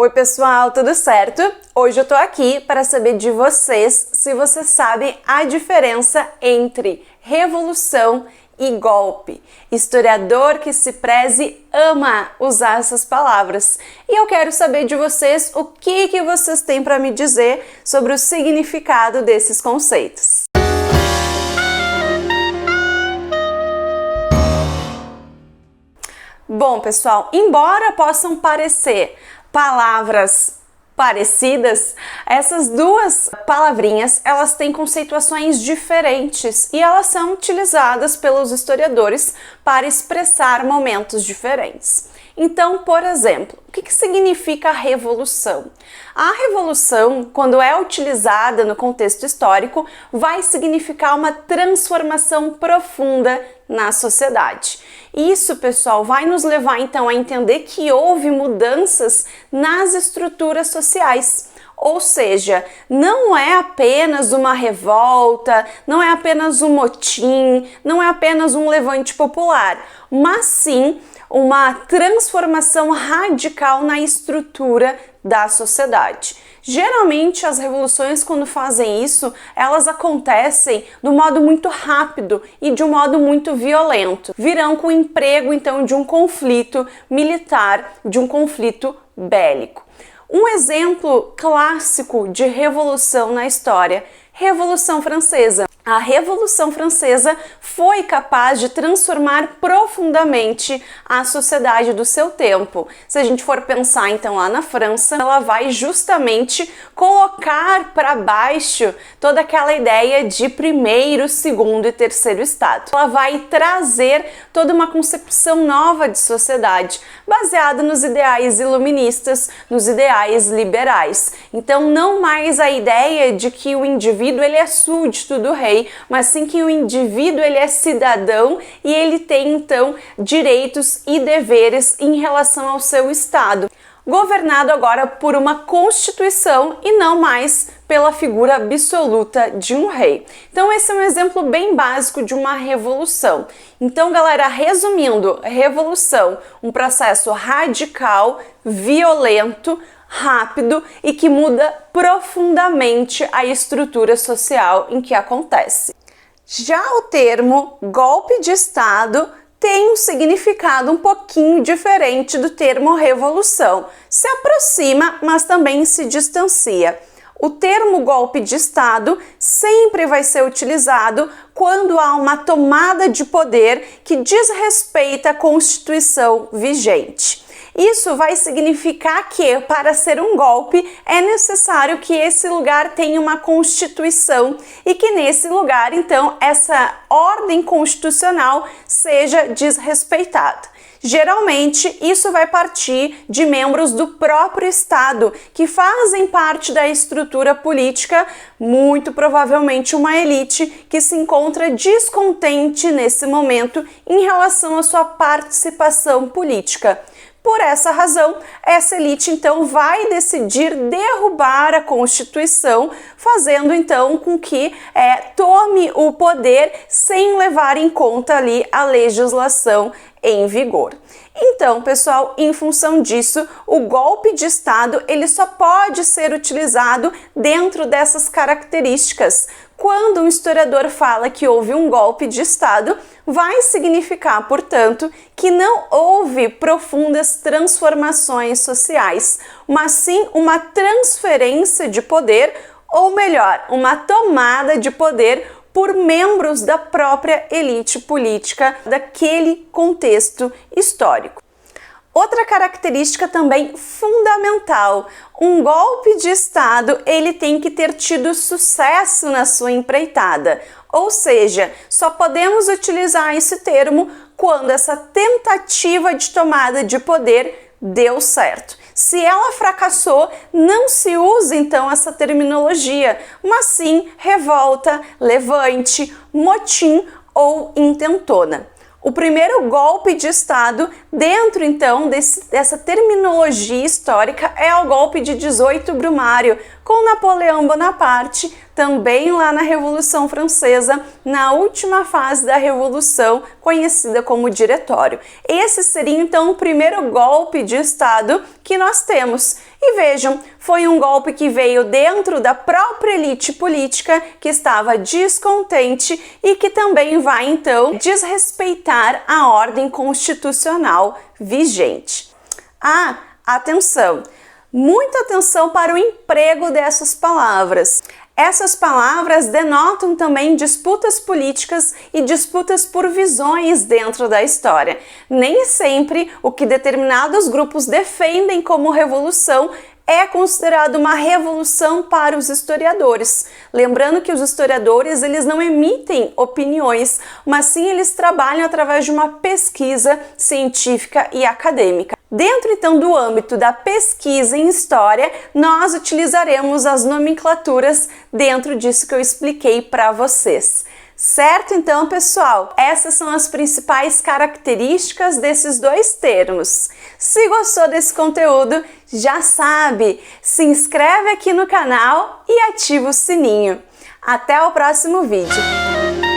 Oi pessoal, tudo certo? Hoje eu tô aqui para saber de vocês se vocês sabem a diferença entre revolução e golpe. Historiador que se preze ama usar essas palavras. E eu quero saber de vocês o que vocês têm para me dizer sobre o significado desses conceitos. Bom, pessoal, embora possam parecer palavras parecidas, essas duas palavrinhas, elas têm conceituações diferentes e elas são utilizadas pelos historiadores para expressar momentos diferentes. Então, por exemplo, o que significa a revolução? A revolução, quando é utilizada no contexto histórico, vai significar uma transformação profunda na sociedade. Isso, pessoal, vai nos levar então a entender que houve mudanças nas estruturas sociais. Ou seja, não é apenas uma revolta, não é apenas um motim, não é apenas um levante popular, mas sim uma transformação radical na estrutura da sociedade. Geralmente as revoluções, quando fazem isso, elas acontecem de um modo muito rápido e de um modo muito violento. Virão com o emprego então de um conflito militar, de um conflito bélico. Um exemplo clássico de revolução na história, Revolução Francesa. A Revolução Francesa foi capaz de transformar profundamente a sociedade do seu tempo. Se a gente for pensar então lá na França, ela vai justamente colocar para baixo toda aquela ideia de primeiro, segundo e terceiro estado. Ela vai trazer toda uma concepção nova de sociedade, baseada nos ideais iluministas, nos ideais liberais. Então não mais a ideia de que o indivíduo ele é súdito do rei, mas sim que o indivíduo ele é cidadão e ele tem então direitos e deveres em relação ao seu estado, governado agora por uma constituição e não mais pela figura absoluta de um rei. Então esse é um exemplo bem básico de uma revolução. Então, galera, resumindo, revolução, um processo radical, violento, rápido e que muda profundamente a estrutura social em que acontece. Já o termo golpe de Estado tem um significado um pouquinho diferente do termo revolução. Se aproxima, mas também se distancia. O termo golpe de Estado sempre vai ser utilizado quando há uma tomada de poder que desrespeita a Constituição vigente. Isso vai significar que, para ser um golpe, é necessário que esse lugar tenha uma Constituição e que nesse lugar, então, essa ordem constitucional seja desrespeitada. Geralmente, isso vai partir de membros do próprio Estado, que fazem parte da estrutura política, muito provavelmente uma elite que se encontra descontente nesse momento em relação à sua participação política. Por essa razão, essa elite então vai decidir derrubar a Constituição, fazendo então com que tome o poder sem levar em conta ali a legislação em vigor. Então, pessoal, em função disso, o golpe de Estado ele só pode ser utilizado dentro dessas características. Quando um historiador fala que houve um golpe de Estado, vai significar, portanto, que não houve profundas transformações sociais, mas sim uma transferência de poder, ou melhor, uma tomada de poder por membros da própria elite política daquele contexto histórico. Outra característica também fundamental, um golpe de Estado ele tem que ter tido sucesso na sua empreitada, ou seja, só podemos utilizar esse termo quando essa tentativa de tomada de poder deu certo. Se ela fracassou, não se usa então essa terminologia, mas sim revolta, levante, motim ou intentona. O primeiro golpe de Estado dentro então dessa terminologia histórica é o golpe de 18 Brumário, com Napoleão Bonaparte, também lá na Revolução Francesa, na última fase da Revolução, conhecida como Diretório. Esse seria então o primeiro golpe de Estado que nós temos. E vejam, foi um golpe que veio dentro da própria elite política que estava descontente e que também vai então desrespeitar a ordem constitucional vigente. Ah, atenção! Muita atenção para o emprego dessas palavras. Essas palavras denotam também disputas políticas e disputas por visões dentro da história. Nem sempre o que determinados grupos defendem como revolução é considerado uma revolução para os historiadores. Lembrando que os historiadores, eles não emitem opiniões, mas sim eles trabalham através de uma pesquisa científica e acadêmica. Dentro então do âmbito da pesquisa em história, nós utilizaremos as nomenclaturas dentro disso que eu expliquei para vocês. Certo então, pessoal? Essas são as principais características desses dois termos. Se gostou desse conteúdo, já sabe, se inscreve aqui no canal e ativa o sininho. Até o próximo vídeo!